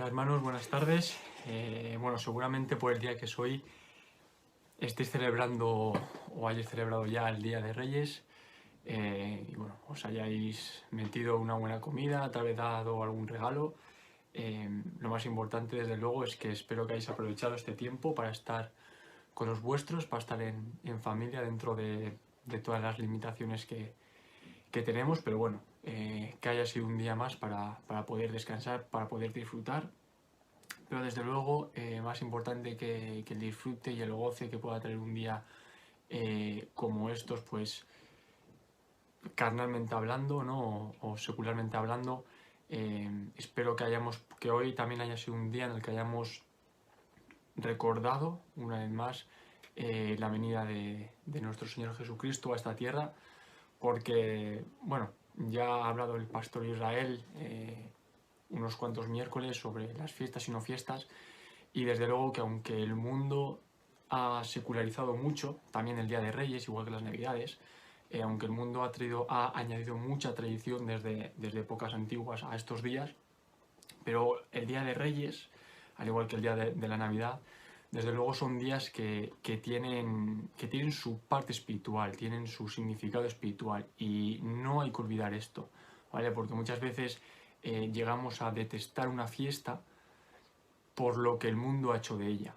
Hermanos, buenas tardes. Bueno, seguramente por el día que es hoy estéis celebrando o hayáis celebrado ya el Día de Reyes y bueno, os hayáis metido una buena comida, tal vez dado algún regalo. Lo más importante, desde luego, es que espero que hayáis aprovechado este tiempo para estar con los vuestros, para estar en familia dentro de todas las limitaciones que tenemos, pero bueno, que haya sido un día más para poder descansar, para poder disfrutar. Pero desde luego, más importante que el disfrute y el goce que pueda traer un día como estos, pues carnalmente hablando, ¿no? O secularmente hablando, espero que hoy también haya sido un día en el que hayamos recordado una vez más la venida de nuestro Señor Jesucristo a esta tierra, porque, bueno, ya ha hablado el pastor Israel unos cuantos miércoles sobre las fiestas y no fiestas. Y desde luego que aunque el mundo ha secularizado mucho, también el Día de Reyes, igual que las Navidades, aunque el mundo ha añadido mucha tradición desde épocas antiguas a estos días, pero el Día de Reyes, al igual que el Día de la Navidad, desde luego son días que tienen su parte espiritual, tienen su significado espiritual, y no hay que olvidar esto, ¿vale? Porque muchas veces llegamos a detestar una fiesta por lo que el mundo ha hecho de ella.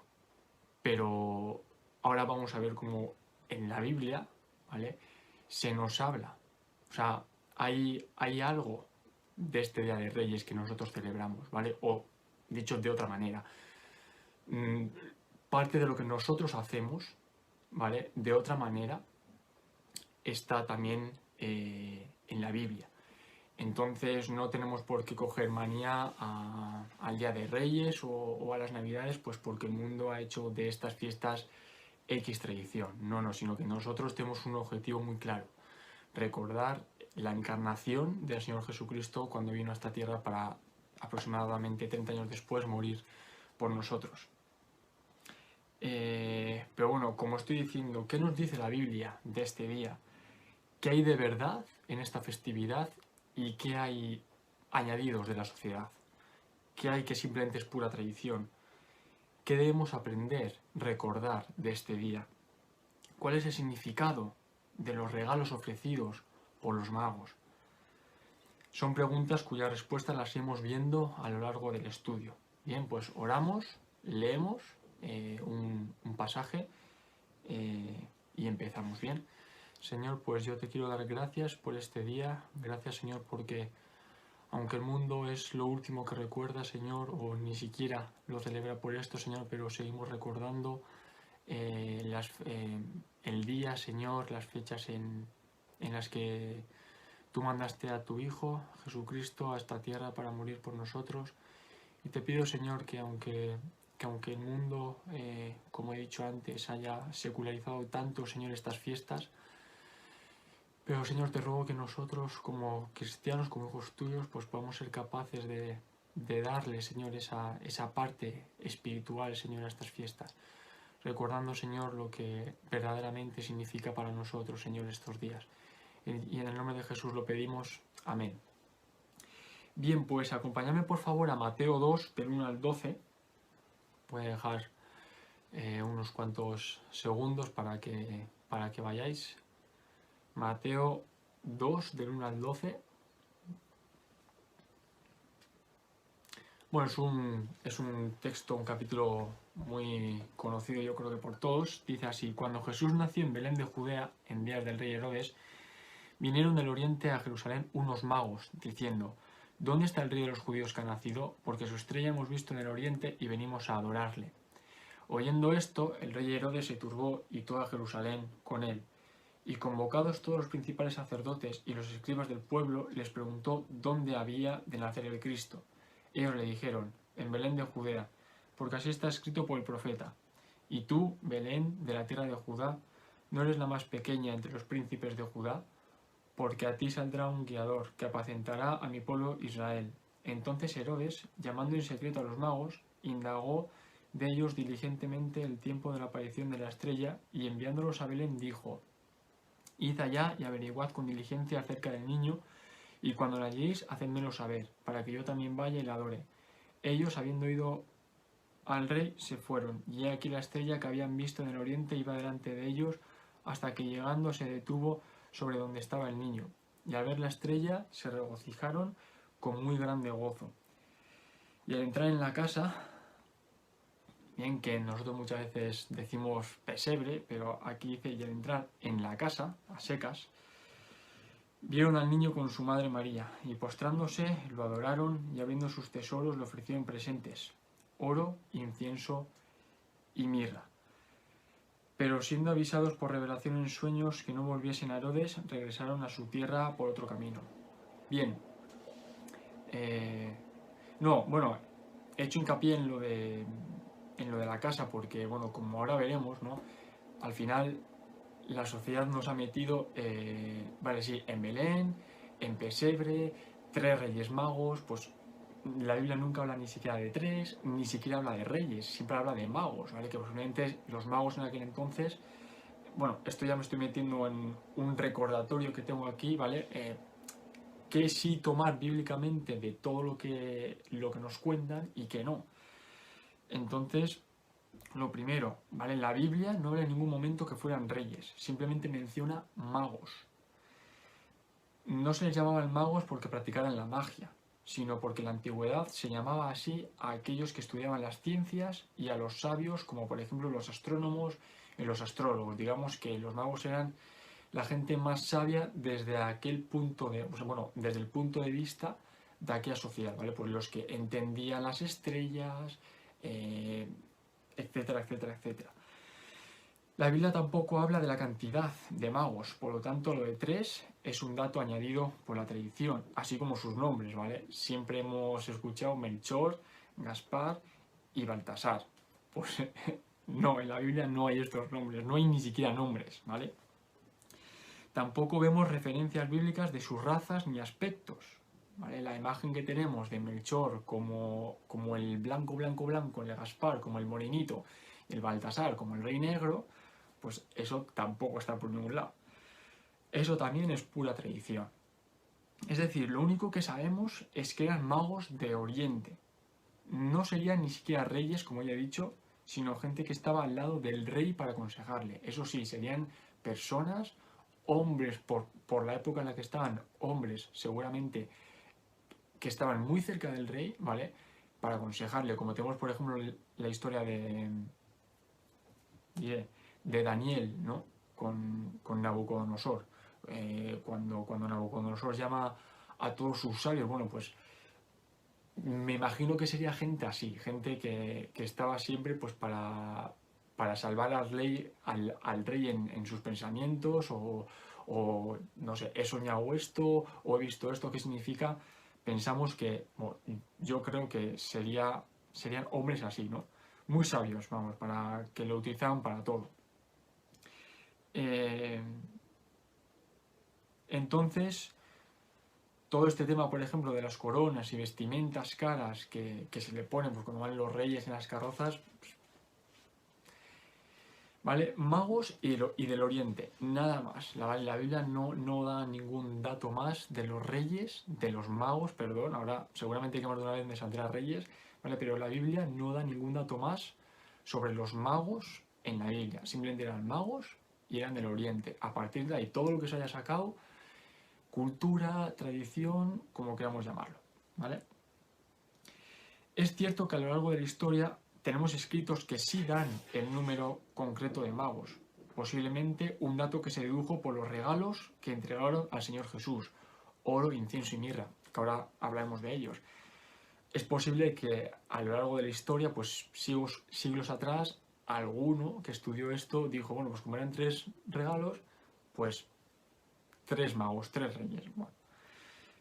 Pero ahora vamos a ver cómo en la Biblia, ¿vale?, se nos habla. O sea, hay algo de este Día de Reyes que nosotros celebramos, ¿vale? O dicho de otra manera, parte de lo que nosotros hacemos, ¿vale?, de otra manera, está también en la Biblia. Entonces no tenemos por qué coger manía al Día de Reyes o a las Navidades, pues porque el mundo ha hecho de estas fiestas X tradición. No, no, sino que nosotros tenemos un objetivo muy claro: recordar la encarnación del Señor Jesucristo cuando vino a esta tierra para aproximadamente 30 años después morir por nosotros. Pero bueno, como estoy diciendo, ¿qué nos dice la Biblia de este día? ¿Qué hay de verdad en esta festividad y qué hay añadidos de la sociedad? ¿Qué hay que simplemente es pura tradición? ¿Qué debemos aprender, recordar de este día? ¿Cuál es el significado de los regalos ofrecidos por los magos? Son preguntas cuyas respuestas las iremos viendo a lo largo del estudio. Bien, pues oramos, leemos un pasaje y empezamos. Bien, Señor, pues yo te quiero dar gracias por este día. Gracias, Señor, porque aunque el mundo es lo último que recuerda, Señor, o ni siquiera lo celebra por esto, Señor, pero seguimos recordando el día, Señor, las fechas en las que tú mandaste a tu Hijo, Jesucristo, a esta tierra para morir por nosotros. Y te pido, Señor, que aunque el mundo, como he dicho antes, haya secularizado tanto, Señor, estas fiestas, pero, Señor, te ruego que nosotros, como cristianos, como hijos tuyos, pues podamos ser capaces de darle, Señor, esa parte espiritual, Señor, a estas fiestas, recordando, Señor, lo que verdaderamente significa para nosotros, Señor, estos días. Y en el nombre de Jesús lo pedimos. Amén. Bien, pues acompáñame por favor a Mateo 2, del 1 al 12. Voy a dejar unos cuantos segundos para que vayáis. Mateo 2, del 1 al 12. Bueno, es un texto, un capítulo muy conocido, yo creo que por todos. Dice así: cuando Jesús nació en Belén de Judea, en días del rey Herodes, vinieron del oriente a Jerusalén unos magos, diciendo: ¿dónde está el rey de los judíos que ha nacido? Porque su estrella hemos visto en el oriente y venimos a adorarle. Oyendo esto, el rey Herodes se turbó y toda Jerusalén con él. Y convocados todos los principales sacerdotes y los escribas del pueblo, les preguntó dónde había de nacer el Cristo. Ellos le dijeron: en Belén de Judea, porque así está escrito por el profeta: y tú, Belén, de la tierra de Judá, ¿no eres la más pequeña entre los príncipes de Judá? Porque a ti saldrá un guiador que apacentará a mi pueblo Israel. Entonces Herodes, llamando en secreto a los magos, indagó de ellos diligentemente el tiempo de la aparición de la estrella, y enviándolos a Belén dijo: id allá y averiguad con diligencia acerca del niño, y cuando la halléis, hacedmelo saber, para que yo también vaya y la adore. Ellos, habiendo ido al rey, se fueron, y he aquí la estrella que habían visto en el oriente iba delante de ellos, hasta que llegando se detuvo sobre donde estaba el niño. Y al ver la estrella se regocijaron con muy grande gozo. Y al entrar en la casa, bien que nosotros muchas veces decimos pesebre, pero aquí dice, y al entrar en la casa, a secas, vieron al niño con su madre María, y postrándose lo adoraron, y abriendo sus tesoros le ofrecieron presentes, oro, incienso y mirra. Pero siendo avisados por revelación en sueños que no volviesen a Herodes, regresaron a su tierra por otro camino. Bien. No, bueno, he hecho hincapié en lo de la casa porque, bueno, como ahora veremos, ¿no? Al final la sociedad nos ha metido, vale, sí, en Belén, en pesebre, 3 reyes magos, pues la Biblia nunca habla ni siquiera de 3, ni siquiera habla de reyes, siempre habla de magos, ¿vale? Que posiblemente los magos en aquel entonces, bueno, esto ya me estoy metiendo en un recordatorio que tengo aquí, ¿vale? Que sí tomar bíblicamente de todo lo que nos cuentan y que no. Entonces, lo primero, ¿vale? La Biblia no habla en ningún momento que fueran reyes, simplemente menciona magos. No se les llamaban magos porque practicaran la magia, sino porque en la antigüedad se llamaba así a aquellos que estudiaban las ciencias y a los sabios, como por ejemplo los astrónomos y los astrólogos. Digamos que los magos eran la gente más sabia desde aquel punto de, o sea, bueno, desde el punto de vista de aquella sociedad, ¿vale? Pues los que entendían las estrellas, etcétera, etcétera, etcétera. La Biblia tampoco habla de la cantidad de magos, por lo tanto lo de 3 es un dato añadido por la tradición, así como sus nombres, ¿vale? Siempre hemos escuchado Melchor, Gaspar y Baltasar. Pues no, en la Biblia no hay estos nombres, no hay ni siquiera nombres, ¿vale? Tampoco vemos referencias bíblicas de sus razas ni aspectos, ¿vale? La imagen que tenemos de Melchor como el blanco, blanco, blanco, el Gaspar como el morenito, el Baltasar como el rey negro, pues eso tampoco está por ningún lado. Eso también es pura tradición. Es decir, lo único que sabemos es que eran magos de Oriente. No serían ni siquiera reyes, como ya he dicho, sino gente que estaba al lado del rey para aconsejarle. Eso sí, serían personas, hombres por la época en la que estaban, hombres seguramente que estaban muy cerca del rey, ¿vale? Para aconsejarle, como tenemos por ejemplo la historia de Daniel, ¿no? Con Nabucodonosor. Cuando Nabucodonosor llama a todos sus sabios, bueno, pues me imagino que sería gente así, gente que estaba siempre pues para salvar al rey en sus pensamientos o no sé, he soñado esto o he visto esto, ¿qué significa? Pensamos que, bueno, yo creo que serían hombres así, ¿no? Muy sabios, vamos, para que lo utilizaban para todo. Entonces, todo este tema, por ejemplo, de las coronas y vestimentas caras que se le ponen pues, cuando van los reyes en las carrozas, ¿vale? Magos y del Oriente, nada más. La Biblia no da ningún dato más de los reyes, de los magos, perdón, ahora seguramente que más de una vez me saldrá reyes, ¿vale? Pero la Biblia no da ningún dato más sobre los magos en la Biblia. Simplemente eran magos y eran del Oriente. A partir de ahí, todo lo que se haya sacado, cultura, tradición, como queramos llamarlo, ¿vale? Es cierto que a lo largo de la historia tenemos escritos que sí dan el número concreto de magos, posiblemente un dato que se dedujo por los regalos que entregaron al Señor Jesús, oro, incienso y mirra, que ahora hablaremos de ellos. Es posible que a lo largo de la historia, pues siglos atrás, alguno que estudió esto dijo, bueno, pues como eran 3 regalos, pues 3 magos, 3 reyes. Bueno.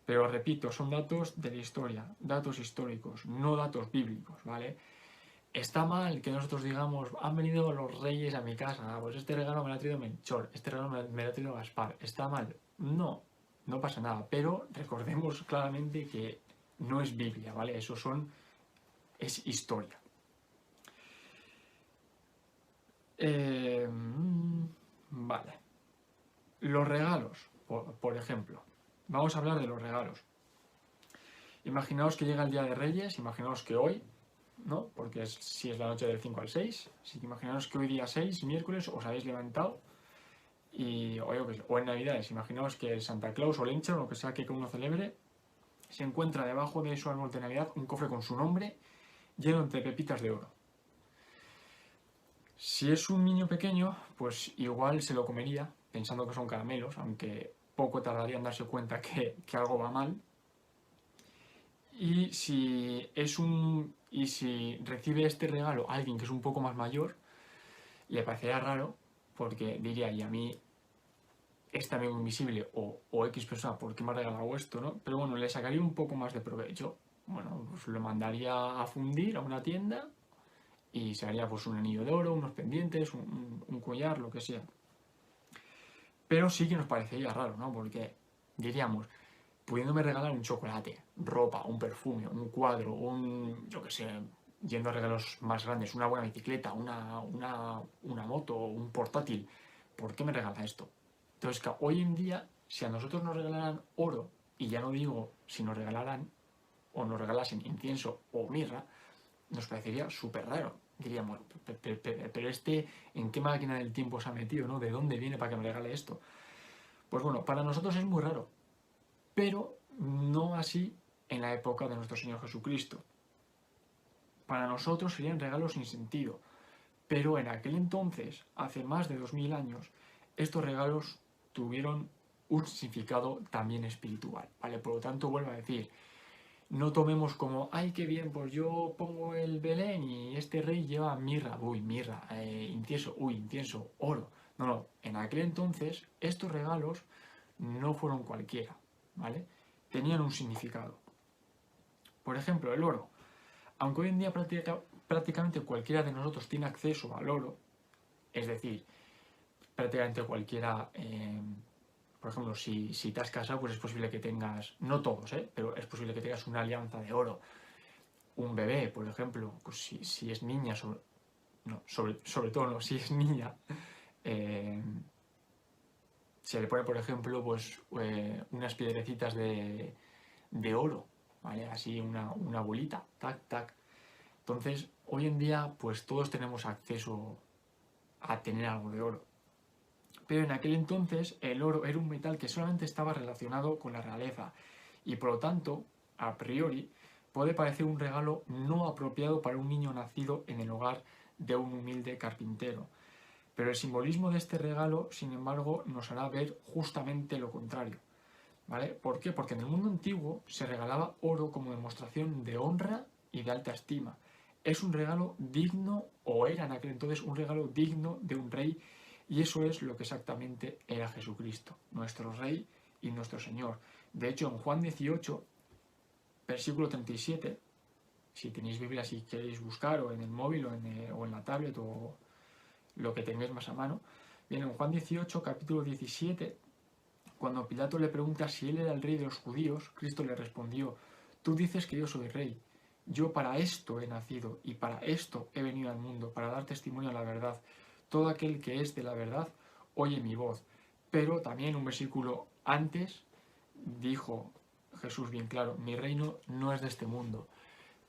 Pero repito, son datos de la historia, datos históricos, no datos bíblicos, ¿vale? Está mal que nosotros digamos, han venido los reyes a mi casa, pues este regalo me lo ha traído Melchor, este regalo me lo ha traído Gaspar. ¿Está mal? No, no pasa nada, pero recordemos claramente que no es Biblia, ¿vale? Es historia. Vale. Los regalos, por ejemplo. Vamos a hablar de los regalos. Imaginaos que llega el Día de Reyes, imaginaos que hoy, ¿no? Porque si es la noche del 5 al 6, así que imaginaos que hoy día 6, miércoles, os habéis levantado y, o en Navidades, imaginaos que el Santa Claus o el Encho, o lo que sea que uno celebre, se encuentra debajo de su árbol de Navidad un cofre con su nombre lleno de pepitas de oro. Si es un niño pequeño, pues igual se lo comería, pensando que son caramelos, aunque poco tardaría en darse cuenta que algo va mal. Y si recibe este regalo alguien que es un poco más mayor, le parecerá raro, porque diría, y a mí este amigo invisible o X persona, ¿por qué me ha regalado esto, no? Pero bueno, le sacaría un poco más de provecho. Bueno, pues lo mandaría a fundir a una tienda y se haría pues un anillo de oro, unos pendientes, un collar, lo que sea. Pero sí que nos parecería raro, ¿no? Porque diríamos, pudiéndome regalar un chocolate, ropa, un perfume, un cuadro, yo qué sé, yendo a regalos más grandes, una buena bicicleta, una moto, un portátil, ¿por qué me regala esto? Entonces, que hoy en día, si a nosotros nos regalaran oro, y ya no digo si nos regalaran o nos regalasen incienso o mirra, nos parecería súper raro. Diríamos, pero ¿en qué máquina del tiempo se ha metido, no? ¿De dónde viene para que me regale esto? Pues bueno, para nosotros es muy raro, pero no así en la época de nuestro Señor Jesucristo. Para nosotros serían regalos sin sentido, pero en aquel entonces, hace más de 2000 años, estos regalos tuvieron un significado también espiritual, ¿vale? Por lo tanto, vuelvo a decir, no tomemos como, ay, qué bien, pues yo pongo el Belén y este rey lleva mirra, incienso, incienso, oro. No, no, en aquel entonces estos regalos no fueron cualquiera, ¿vale? Tenían un significado. Por ejemplo, el oro. Aunque hoy en día prácticamente cualquiera de nosotros tiene acceso al oro, es decir, prácticamente cualquiera, por ejemplo, si te has casado, pues es posible que tengas, no todos, pero es posible que tengas una alianza de oro. Un bebé, por ejemplo, pues si es niña, sobre todo no, si es niña, se le pone, por ejemplo, pues unas piedrecitas de oro, ¿vale? Así una bolita, tac, tac. Entonces, hoy en día, pues todos tenemos acceso a tener algo de oro. Pero en aquel entonces el oro era un metal que solamente estaba relacionado con la realeza y por lo tanto, a priori, puede parecer un regalo no apropiado para un niño nacido en el hogar de un humilde carpintero. Pero el simbolismo de este regalo, sin embargo, nos hará ver justamente lo contrario. ¿Vale? ¿Por qué? Porque en el mundo antiguo se regalaba oro como demostración de honra y de alta estima. Es un regalo digno, o era en aquel entonces un regalo digno de un rey, y eso es lo que exactamente era Jesucristo, nuestro Rey y nuestro Señor. De hecho, en Juan 18, versículo 37, si tenéis Biblia, si queréis buscar, o en el móvil, o en la tablet, o lo que tengáis más a mano, bien, en Juan 18, capítulo 17, cuando Pilato le pregunta si él era el rey de los judíos, Cristo le respondió, tú dices que yo soy rey. Yo para esto he nacido y para esto he venido al mundo, para dar testimonio a la verdad. Todo aquel que es de la verdad oye mi voz. Pero también un versículo antes dijo Jesús bien claro, mi reino no es de este mundo.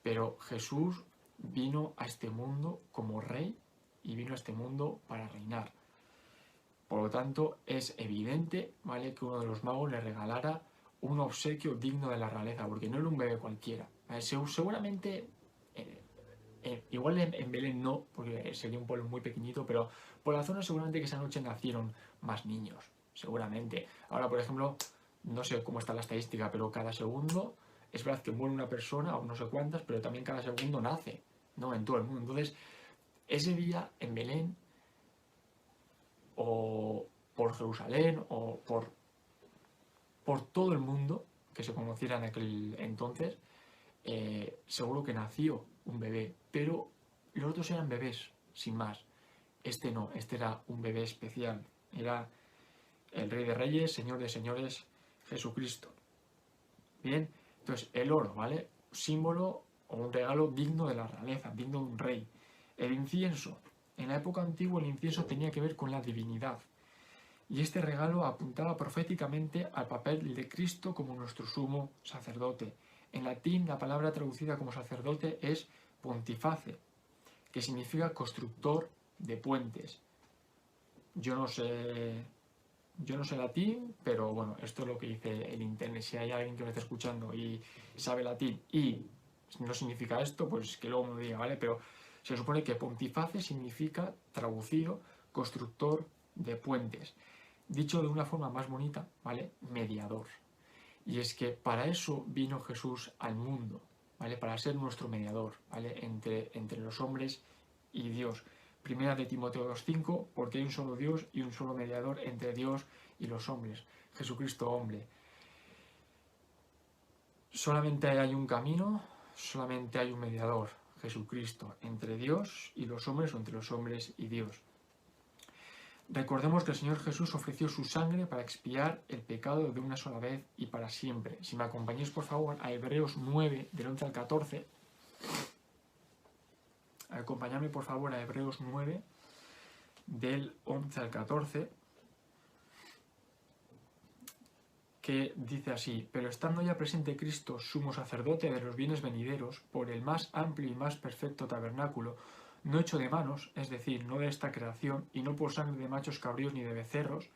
Pero Jesús vino a este mundo como rey y vino a este mundo para reinar. Por lo tanto, es evidente, ¿vale?, que uno de los magos le regalara un obsequio digno de la realeza, porque no era un bebé cualquiera. Seguramente, igual en Belén no, porque sería un pueblo muy pequeñito, pero por la zona seguramente que esa noche nacieron más niños, seguramente. Ahora, por ejemplo, no sé cómo está la estadística, pero cada segundo, es verdad que muere una persona, o no sé cuántas, pero también cada segundo nace, ¿no?, en todo el mundo. Entonces, ese día en Belén, o por Jerusalén, o por todo el mundo que se conociera en aquel entonces, seguro que nació un bebé, pero los otros eran bebés, sin más. Este no, este era un bebé especial, era el Rey de Reyes, Señor de Señores, Jesucristo. Bien, entonces el oro, ¿vale? Símbolo o un regalo digno de la realeza, digno de un rey. El incienso. En la época antigua el incienso tenía que ver con la divinidad. Y este regalo apuntaba proféticamente al papel de Cristo como nuestro sumo sacerdote. En latín, la palabra traducida como sacerdote es pontiface, que significa constructor de puentes. Yo no sé latín, pero bueno, esto es lo que dice el internet. Si hay alguien que me está escuchando y sabe latín y no significa esto, pues que luego me lo diga, ¿vale? Pero se supone que pontiface significa, traducido, constructor de puentes. Dicho de una forma más bonita, ¿vale? Mediador. Y es que para eso vino Jesús al mundo, ¿vale? Para ser nuestro mediador, ¿vale? Entre los hombres y Dios. Primera de Timoteo 2:5, porque hay un solo Dios y un solo mediador entre Dios y los hombres, Jesucristo hombre. Solamente hay un camino, solamente hay un mediador, Jesucristo, entre Dios y los hombres o entre los hombres y Dios. Recordemos que el Señor Jesús ofreció su sangre para expiar el pecado de una sola vez y para siempre. Si me acompañáis por favor a Hebreos 9, del 11 al 14. Acompañadme por favor a Hebreos 9, del 11 al 14, que dice así: pero estando ya presente Cristo, sumo sacerdote de los bienes venideros, por el más amplio y más perfecto tabernáculo, no hecho de manos, es decir, no de esta creación, y no por sangre de machos cabríos ni de becerros,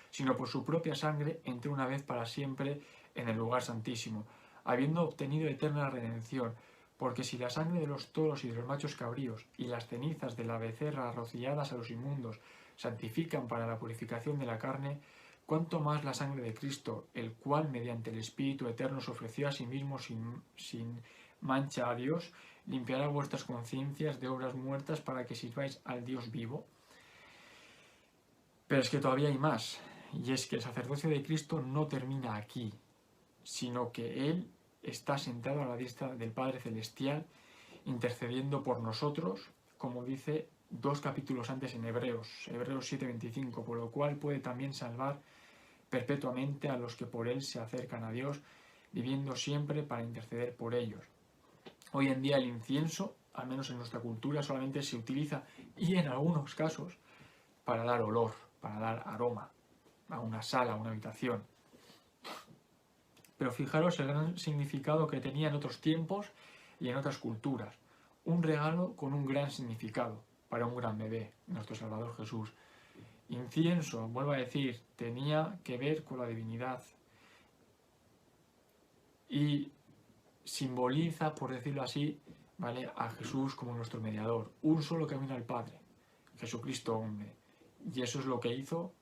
sino por su propia sangre, entró una vez para siempre en el lugar santísimo, habiendo obtenido eterna redención, porque si la sangre de los toros y de los machos cabríos y las cenizas de la becerra rociadas a los inmundos santifican para la purificación de la carne, cuánto más la sangre de Cristo, el cual mediante el Espíritu Eterno se ofreció a sí mismo sin mancha a Dios, limpiará vuestras conciencias de obras muertas para que sirváis al Dios vivo. Pero es que todavía hay más, y es que el sacerdocio de Cristo no termina aquí, sino que Él está sentado a la diestra del Padre Celestial, intercediendo por nosotros, como dice 2 capítulos antes en Hebreos 7:25, por lo cual puede también salvar perpetuamente a los que por Él se acercan a Dios, viviendo siempre para interceder por ellos. Hoy en día el incienso, al menos en nuestra cultura, solamente se utiliza, y en algunos casos, para dar olor, para dar aroma a una sala, a una habitación. Pero fijaros el gran significado que tenía en otros tiempos y en otras culturas. Un regalo con un gran significado para un gran bebé, nuestro Salvador Jesús. Incienso, vuelvo a decir, tenía que ver con la divinidad y simboliza, por decirlo así, ¿vale?, a Jesús como nuestro mediador. Un solo camino al Padre, Jesucristo hombre. Y eso es lo que hizo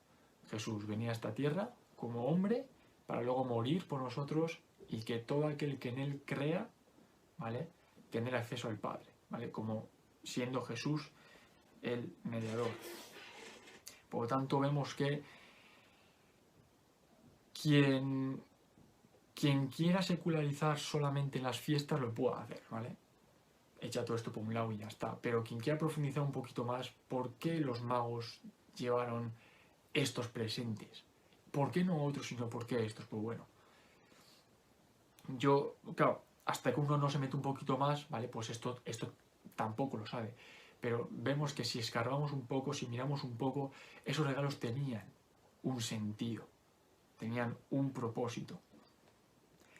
Jesús. Venía a esta tierra como hombre para luego morir por nosotros y que todo aquel que en Él crea, ¿vale?, tener acceso al Padre, ¿vale?, como siendo Jesús el mediador. Por lo tanto, vemos que quien quiera secularizar solamente las fiestas lo puede hacer, ¿vale? Echa todo esto por un lado y ya está. Pero quien quiera profundizar un poquito más, ¿por qué los magos llevaron estos presentes? ¿Por qué no otros, sino por qué estos? Pues bueno, yo, claro, hasta que uno no se mete un poquito más, ¿vale? Pues esto tampoco lo sabe. Pero vemos que si escarbamos un poco, si miramos un poco, esos regalos tenían un sentido, tenían un propósito.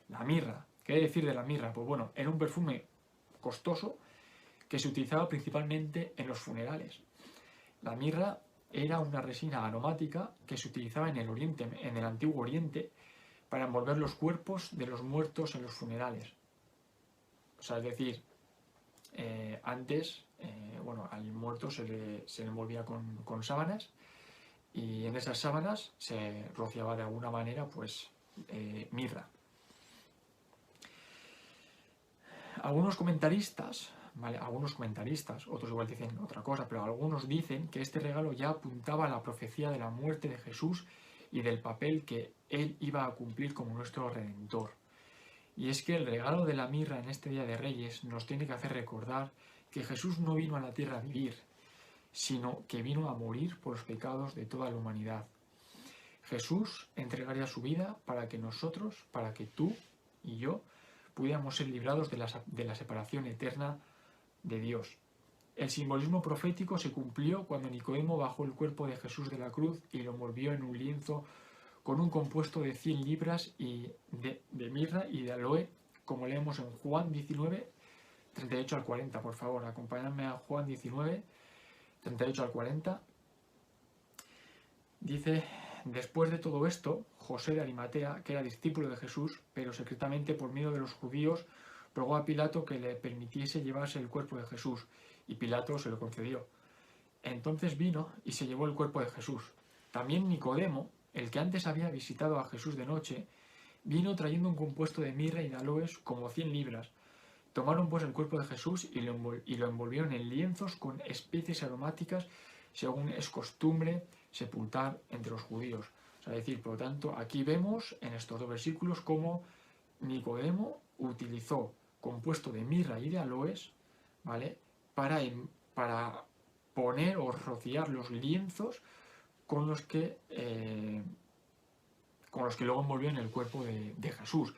La mirra, ¿qué decir de la mirra? Pues bueno, era un perfume costoso que se utilizaba principalmente en los funerales. La mirra era una resina aromática que se utilizaba en el Oriente, en el Antiguo Oriente, para envolver los cuerpos de los muertos en los funerales. O sea, es decir, antes, bueno, al muerto se le envolvía con sábanas y en esas sábanas se rociaba de alguna manera, pues, mirra. Algunos comentaristas, ¿vale?, otros igual dicen otra cosa, pero algunos dicen que este regalo ya apuntaba a la profecía de la muerte de Jesús y del papel que Él iba a cumplir como nuestro Redentor. Y es que el regalo de la mirra en este Día de Reyes nos tiene que hacer recordar que Jesús no vino a la tierra a vivir, sino que vino a morir por los pecados de toda la humanidad. Jesús entregaría su vida para que nosotros, para que tú y yo, pudiéramos ser librados de la separación eterna de Dios. El simbolismo profético se cumplió cuando Nicodemo bajó el cuerpo de Jesús de la cruz y lo envolvió en un lienzo con un compuesto de 100 libras de mirra y de aloe como leemos en Juan 19, 38 al 40, por favor, acompañadme a Juan 19, 38 al 40. Dice: después de todo esto, José de Arimatea, que era discípulo de Jesús, pero secretamente por miedo de los judíos, rogó a Pilato que le permitiese llevarse el cuerpo de Jesús, y Pilato se lo concedió. Entonces vino y se llevó el cuerpo de Jesús. También Nicodemo, el que antes había visitado a Jesús de noche, vino trayendo un compuesto de mirra y de aloes como 100 libras. Tomaron pues el cuerpo de Jesús y lo envolvieron en lienzos con especies aromáticas, según es costumbre sepultar entre los judíos. O sea, decir, por lo tanto, aquí vemos en estos dos versículos cómo Nicodemo utilizó compuesto de mirra y de aloes, ¿vale?, para poner o rociar los lienzos con los que luego envolvieron el cuerpo de Jesús.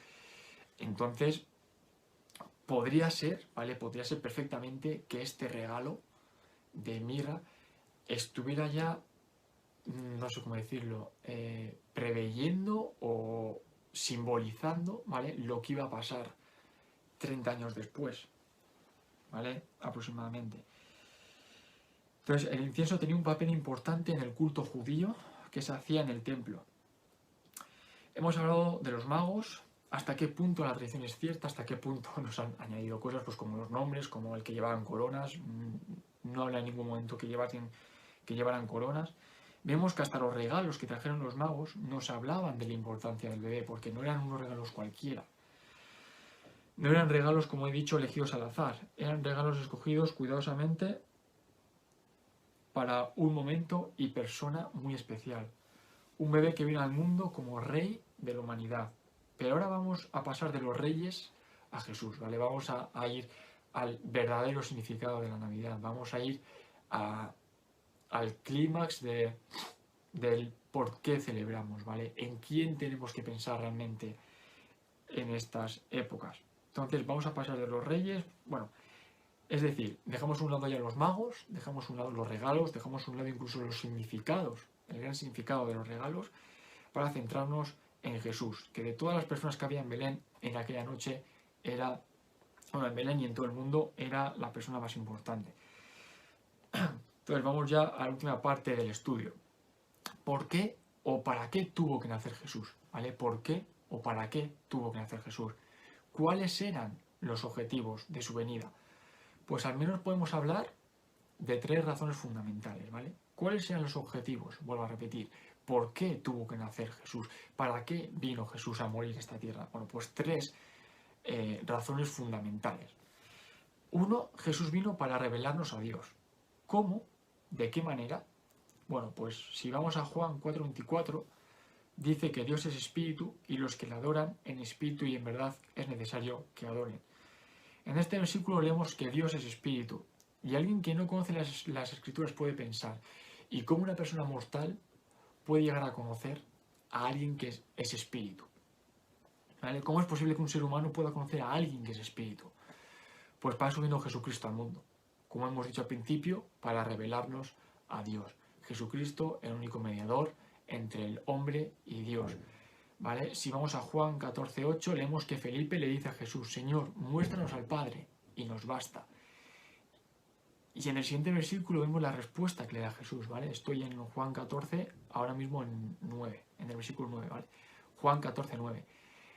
Entonces, podría ser, ¿vale?, podría ser perfectamente que este regalo de mirra estuviera ya, no sé cómo decirlo, preveyendo o simbolizando, ¿vale?, lo que iba a pasar 30 años después, ¿vale?, aproximadamente. Entonces, el incienso tenía un papel importante en el culto judío que se hacía en el templo. Hemos hablado de los magos, hasta qué punto la tradición es cierta, hasta qué punto nos han añadido cosas, pues como los nombres, como el que llevaban coronas. No habla en ningún momento que llevaran coronas. Vemos que hasta los regalos que trajeron los magos nos hablaban de la importancia del bebé, porque no eran unos regalos cualquiera. No eran regalos, como he dicho, elegidos al azar. Eran regalos escogidos cuidadosamente para un momento y persona muy especial. Un bebé que vino al mundo como rey de la humanidad. Pero ahora vamos a pasar de los reyes a Jesús, ¿vale? Vamos a ir al verdadero significado de la Navidad. Vamos a ir al clímax del por qué celebramos, ¿vale? En quién tenemos que pensar realmente en estas épocas. Entonces vamos a pasar de los reyes, bueno, es decir, dejamos a un lado ya los magos, dejamos a un lado los regalos, dejamos a un lado incluso los significados, el gran significado de los regalos, para centrarnos en Jesús, que de todas las personas que había en Belén en aquella noche era, bueno, en Belén y en todo el mundo, era la persona más importante. Entonces vamos ya a la última parte del estudio. ¿Por qué o para qué tuvo que nacer Jesús? ¿Vale? ¿Por qué o para qué tuvo que nacer Jesús? ¿Cuáles eran los objetivos de su venida? Pues al menos podemos hablar de 3 razones fundamentales, ¿vale? ¿Cuáles eran los objetivos? Vuelvo a repetir. ¿Por qué tuvo que nacer Jesús? ¿Para qué vino Jesús a morir en esta tierra? Bueno, pues 3 razones fundamentales. 1, Jesús vino para revelarnos a Dios. ¿Cómo? ¿De qué manera? Bueno, pues si vamos a Juan 4:24, dice que Dios es espíritu y los que le adoran en espíritu y en verdad es necesario que adoren. En este versículo leemos que Dios es espíritu, y alguien que no conoce las escrituras puede pensar, ¿y cómo una persona mortal puede llegar a conocer a alguien que es espíritu? ¿Vale? ¿Cómo es posible que un ser humano pueda conocer a alguien que es espíritu? Pues para eso vino Jesucristo al mundo, como hemos dicho al principio, para revelarnos a Dios. Jesucristo, el único mediador entre el hombre y Dios. ¿Vale? Si vamos a Juan 14:8, leemos que Felipe le dice a Jesús: Señor, muéstranos al Padre y nos basta. Y en el siguiente versículo vemos la respuesta que le da Jesús, ¿vale? Estoy en Juan 14, ahora mismo en el versículo 9, ¿vale? Juan 14:9.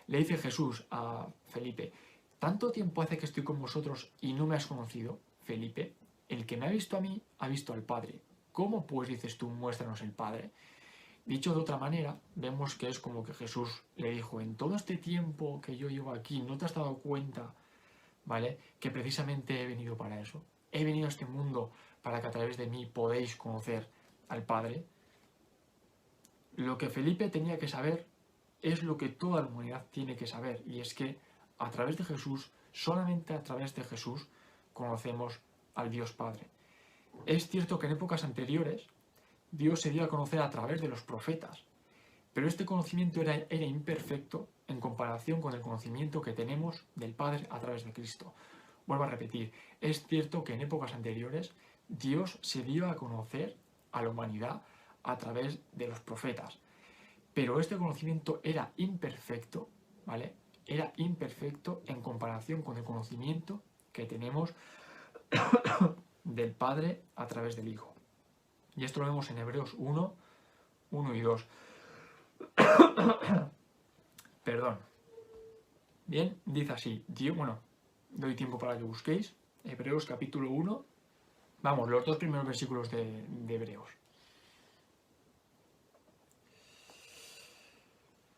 Le dice Jesús a Felipe: ¿tanto tiempo hace que estoy con vosotros y no me has conocido, Felipe? El que me ha visto a mí, ha visto al Padre. ¿Cómo pues dices tú, muéstranos el Padre? Dicho de otra manera, vemos que es como que Jesús le dijo: en todo este tiempo que yo llevo aquí, ¿no te has dado cuenta, ¿vale?, que precisamente he venido para eso? He venido a este mundo para que a través de mí podéis conocer al Padre. Lo que Felipe tenía que saber es lo que toda la humanidad tiene que saber, y es que a través de Jesús, solamente a través de Jesús, conocemos al Dios Padre. Es cierto que en épocas anteriores Dios se dio a conocer a través de los profetas, pero este conocimiento era imperfecto en comparación con el conocimiento que tenemos del Padre a través de Cristo. Vuelvo a repetir, es cierto que en épocas anteriores Dios se dio a conocer a la humanidad a través de los profetas, pero este conocimiento era imperfecto, ¿vale?, era imperfecto en comparación con el conocimiento que tenemos del Padre a través del Hijo. Y esto lo vemos en Hebreos 1, 1 y 2. Perdón. Bien, dice así. Doy tiempo para que busquéis. Hebreos capítulo 1. Vamos, los dos primeros versículos de Hebreos.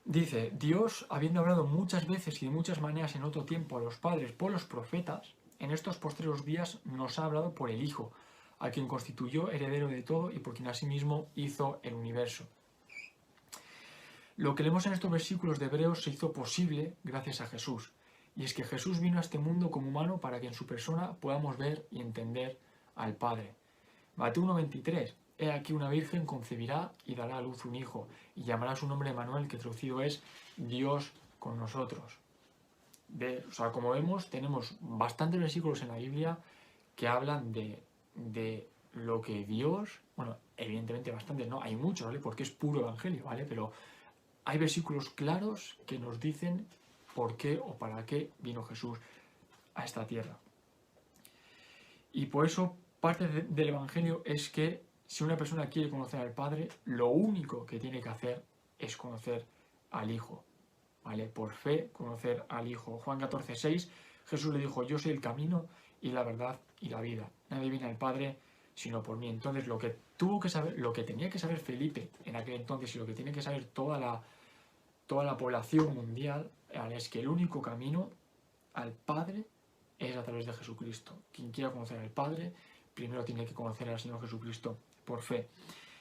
Dice, Dios, habiendo hablado muchas veces y de muchas maneras en otro tiempo a los padres por los profetas, en estos postreros días nos ha hablado por el Hijo, a quien constituyó heredero de todo y por quien asimismo hizo el universo. Lo que leemos en estos versículos de Hebreos se hizo posible gracias a Jesús, y es que Jesús vino a este mundo como humano para que en su persona podamos ver y entender al Padre. Mateo 1:23. He aquí una virgen concebirá y dará a luz un hijo, y llamará su nombre Emmanuel, que traducido es Dios con nosotros. Como vemos, tenemos bastantes versículos en la Biblia que hablan de lo que Dios, evidentemente bastantes, no, hay muchos, ¿vale? Porque es puro evangelio, ¿vale? Pero hay versículos claros que nos dicen por qué o para qué vino Jesús a esta tierra. Y por eso parte del evangelio es que si una persona quiere conocer al Padre, lo único que tiene que hacer es conocer al Hijo, ¿vale? Por fe, conocer al Hijo. Juan 14:6, Jesús le dijo, yo soy el camino y la verdad y la vida. Nadie viene al Padre sino por mí. Entonces, lo que tenía que saber Felipe en aquel entonces y lo que tiene que saber toda la población mundial es que el único camino al Padre es a través de Jesucristo. Quien quiera conocer al Padre, primero tiene que conocer al Señor Jesucristo por fe.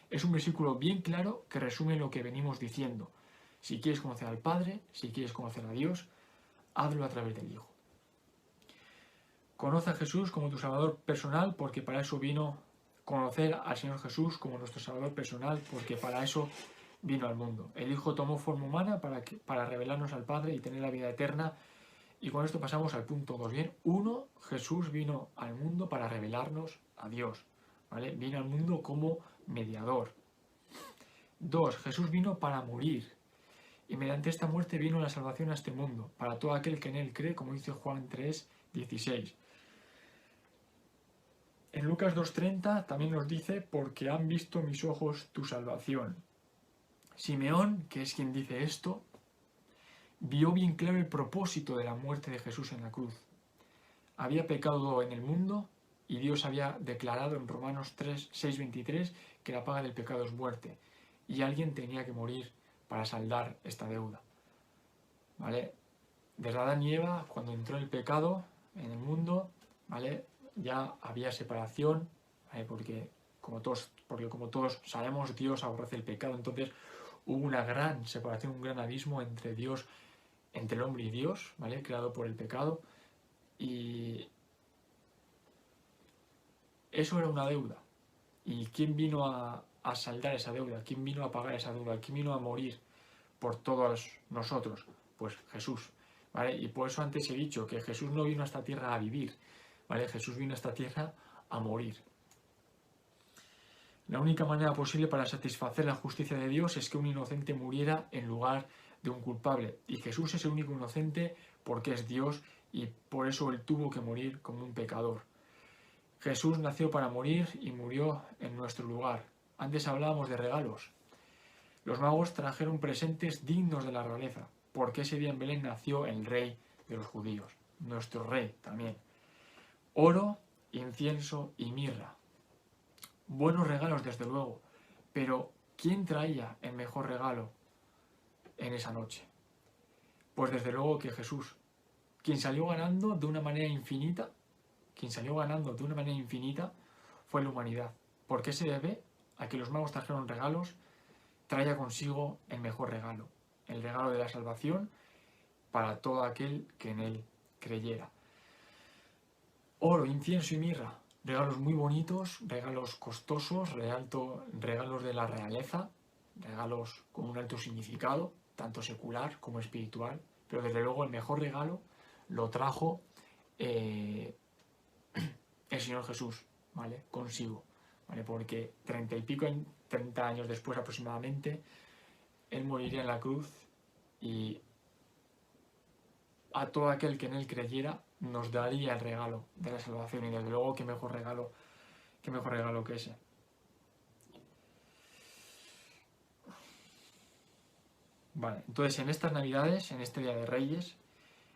Es un versículo bien claro que resume lo que venimos diciendo. Si quieres conocer al Padre, si quieres conocer a Dios, hazlo a través del Hijo. Conoce a Jesús como tu Salvador personal, porque para eso vino. Conocer al Señor Jesús como nuestro Salvador personal, porque para eso vino al mundo. El Hijo tomó forma humana para revelarnos al Padre y tener la vida eterna. Y con esto pasamos al punto 2. Bien, 1, Jesús vino al mundo para revelarnos a Dios, ¿vale? Vino al mundo como mediador. 2, Jesús vino para morir. Y mediante esta muerte vino la salvación a este mundo, para todo aquel que en él cree, como dice Juan 3:16. En Lucas 2:30 también nos dice, porque han visto mis ojos tu salvación. Simeón, que es quien dice esto, vio bien claro el propósito de la muerte de Jesús en la cruz. Había pecado en el mundo y Dios había declarado en Romanos 6:23 que la paga del pecado es muerte y alguien tenía que morir para saldar esta deuda. ¿Vale? Desde Adán y Eva, cuando entró el pecado en el mundo, ¿vale? Ya había separación, ¿vale? Porque como todos sabemos, Dios aborrece el pecado, entonces hubo una gran separación, un gran abismo entre el hombre y Dios, ¿vale? Creado por el pecado, y eso era una deuda. ¿Y quién vino a saldar esa deuda? ¿Quién vino a pagar esa deuda? ¿Quién vino a morir por todos nosotros? Pues Jesús, ¿vale? Y por eso antes he dicho que Jesús no vino a esta tierra a vivir, ¿vale? Jesús vino a esta tierra a morir. La única manera posible para satisfacer la justicia de Dios es que un inocente muriera en lugar de un culpable. Y Jesús es el único inocente porque es Dios y por eso Él tuvo que morir como un pecador. Jesús nació para morir y murió en nuestro lugar. Antes hablábamos de regalos. Los magos trajeron presentes dignos de la realeza, porque ese día en Belén nació el rey de los judíos, nuestro rey también. Oro, incienso y mirra. Buenos regalos, desde luego, pero ¿quién traía el mejor regalo en esa noche? Pues desde luego que Jesús, quien salió ganando de una manera infinita, fue la humanidad. ¿Por qué se debe a que los magos trajeron regalos? Traía consigo el mejor regalo, el regalo de la salvación para todo aquel que en él creyera. Oro, incienso y mirra, regalos muy bonitos, regalos costosos, regalos de la realeza, regalos con un alto significado, tanto secular como espiritual, pero desde luego el mejor regalo lo trajo el Señor Jesús, ¿vale? Consigo, ¿vale? Porque 30 años después aproximadamente, Él moriría en la cruz y a todo aquel que en Él creyera, nos daría el regalo de la salvación. Y desde luego, qué mejor regalo que ese. Vale, entonces en estas Navidades, en este Día de Reyes,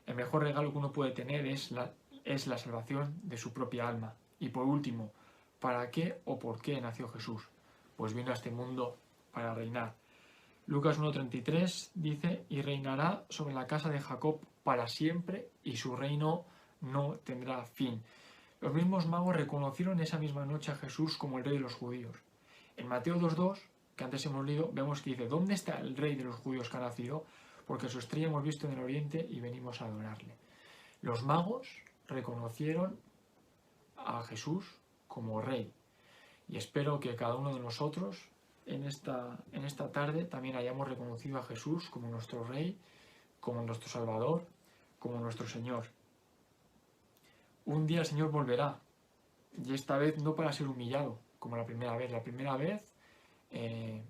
el mejor regalo que uno puede tener es la salvación de su propia alma. Y por último, ¿para qué o por qué nació Jesús? Pues vino a este mundo para reinar. Lucas 1:33 dice, y reinará sobre la casa de Jacob para siempre, y su reino no tendrá fin. Los mismos magos reconocieron esa misma noche a Jesús como el rey de los judíos. En Mateo 2:2, que antes hemos leído, vemos que dice, ¿dónde está el rey de los judíos que ha nacido? Porque su estrella hemos visto en el oriente y venimos a adorarle. Los magos reconocieron a Jesús como rey. Y espero que cada uno de nosotros en esta tarde también hayamos reconocido a Jesús como nuestro rey, como nuestro Salvador, como nuestro Señor. Un día el Señor volverá, y esta vez no para ser humillado, como la primera vez. La primera vez el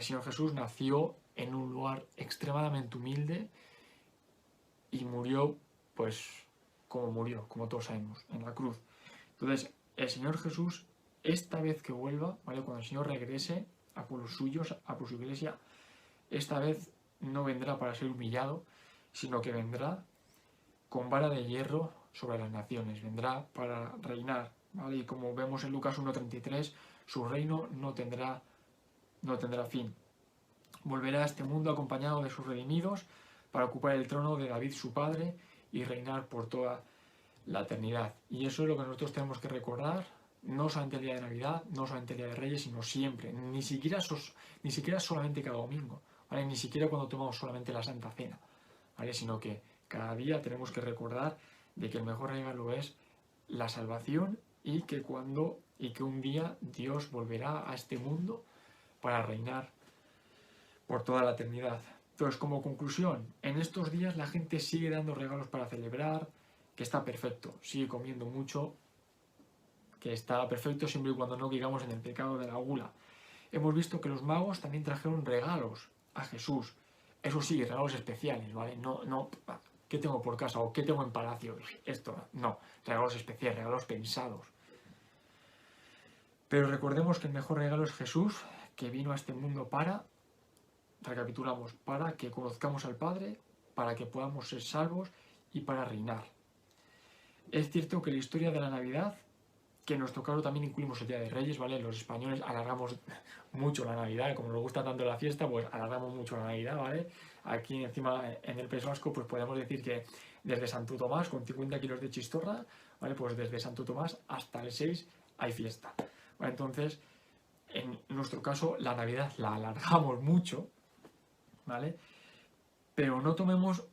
Señor Jesús nació en un lugar extremadamente humilde y murió, pues, como murió, como todos sabemos, en la cruz. Entonces, el Señor Jesús, esta vez que vuelva, ¿vale? Cuando el Señor regrese a por los suyos, a por su iglesia, esta vez no vendrá para ser humillado, sino que vendrá con vara de hierro sobre las naciones, vendrá para reinar, ¿vale? Y como vemos en Lucas 1:33, su reino no tendrá fin. Volverá a este mundo acompañado de sus redimidos para ocupar el trono de David su padre y reinar por toda la eternidad. Y eso es lo que nosotros tenemos que recordar, no solamente el día de Navidad, no solamente el día de Reyes, sino siempre, ni siquiera solamente cada domingo, ¿vale? Ni siquiera cuando tomamos solamente la Santa Cena, ¿vale? Sino que cada día tenemos que recordar de que el mejor regalo es la salvación y que un día Dios volverá a este mundo para reinar por toda la eternidad. Entonces, como conclusión, en estos días la gente sigue dando regalos para celebrar, que está perfecto, sigue comiendo mucho, que está perfecto siempre y cuando no caigamos en el pecado de la gula. Hemos visto que los magos también trajeron regalos a Jesús. Eso sí, regalos especiales, ¿vale? No, ¿qué tengo por casa? ¿O qué tengo en palacio? Esto, no, regalos especiales, regalos pensados. Pero recordemos que el mejor regalo es Jesús, que vino a este mundo recapitulamos, para que conozcamos al Padre, para que podamos ser salvos y para reinar. Es cierto que la historia de la Navidad, que en nuestro caso también incluimos el Día de Reyes, ¿vale? Los españoles alargamos mucho la Navidad, como nos gusta tanto la fiesta, pues alargamos mucho la Navidad, ¿vale? Aquí encima en el País Vasco, pues podemos decir que desde Santo Tomás, con 50 kilos de chistorra, ¿vale? Pues desde Santo Tomás hasta el 6 hay fiesta, ¿vale? Entonces, en nuestro caso, la Navidad la alargamos mucho, ¿vale? Pero no tomemos,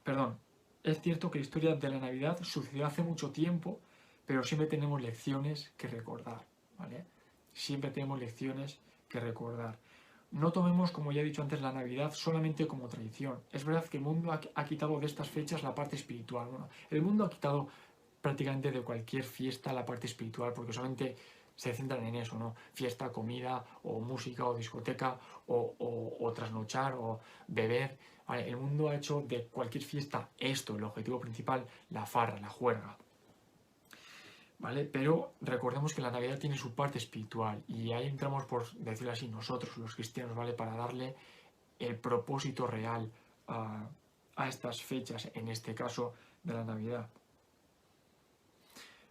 perdón, es cierto que la historia de la Navidad sucedió hace mucho tiempo, pero siempre tenemos lecciones que recordar, ¿vale? Siempre tenemos lecciones que recordar. No tomemos, como ya he dicho antes, la Navidad solamente como tradición. Es verdad que el mundo ha quitado de estas fechas la parte espiritual. Bueno, el mundo ha quitado prácticamente de cualquier fiesta la parte espiritual, porque solamente se centran en eso, ¿no? Fiesta, comida, o música, o discoteca, o trasnochar, o beber. Vale, el mundo ha hecho de cualquier fiesta esto, el objetivo principal, la farra, la juerga. ¿Vale? Pero recordemos que la Navidad tiene su parte espiritual y ahí entramos, por decirlo así, nosotros los cristianos, ¿vale? Para darle el propósito real a estas fechas, en este caso de la Navidad.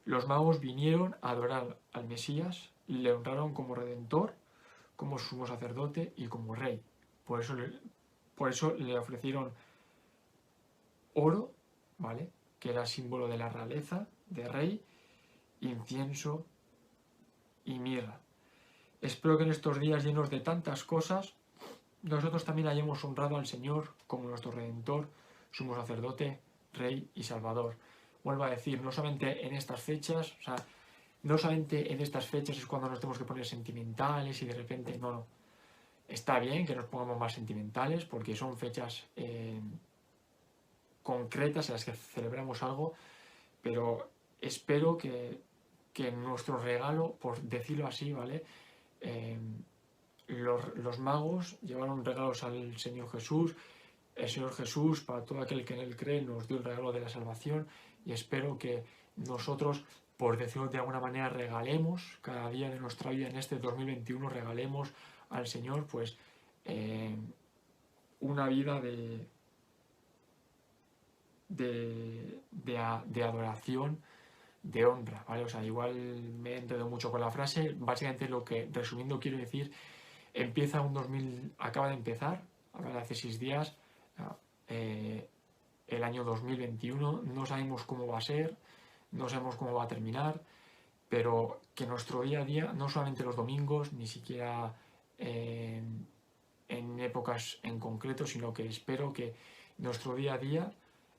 Los magos vinieron a adorar al Mesías, le honraron como redentor, como sumo sacerdote y como rey. Por eso le ofrecieron oro, ¿vale? Que era símbolo de la realeza, de rey, incienso y mirra. Espero que en estos días llenos de tantas cosas, nosotros también hayamos honrado al Señor como nuestro Redentor, sumo sacerdote, Rey y Salvador. Vuelvo a decir, no solamente en estas fechas, no solamente en estas fechas es cuando nos tenemos que poner sentimentales y de repente, no. Está bien que nos pongamos más sentimentales porque son fechas concretas en las que celebramos algo, pero espero que nuestro regalo, por decirlo así, ¿vale? Los magos llevaron regalos al Señor Jesús, el Señor Jesús, para todo aquel que en Él cree, nos dio el regalo de la salvación, y espero que nosotros, por decirlo de alguna manera, regalemos cada día de nuestra vida en este 2021, regalemos al Señor pues una vida de adoración, de honra, ¿vale? O sea, igual me he enredado mucho con la frase, básicamente lo que, resumiendo, quiero decir, acaba de empezar, ahora hace 6 días, el año 2021, no sabemos cómo va a ser, no sabemos cómo va a terminar, pero que nuestro día a día, no solamente los domingos, ni siquiera en épocas en concreto, sino que espero que nuestro día a día,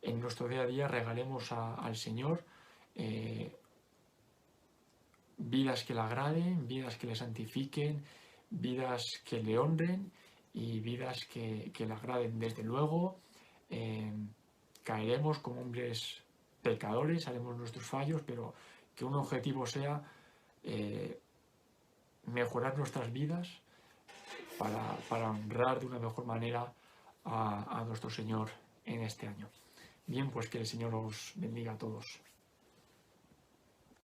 en nuestro día a día regalemos al Señor vidas que le agraden, vidas que le santifiquen, vidas que le honren y vidas que le agraden. Desde luego, caeremos como hombres pecadores, haremos nuestros fallos, pero que un objetivo sea mejorar nuestras vidas para honrar de una mejor manera a nuestro Señor en este año. Bien, pues que el Señor os bendiga a todos.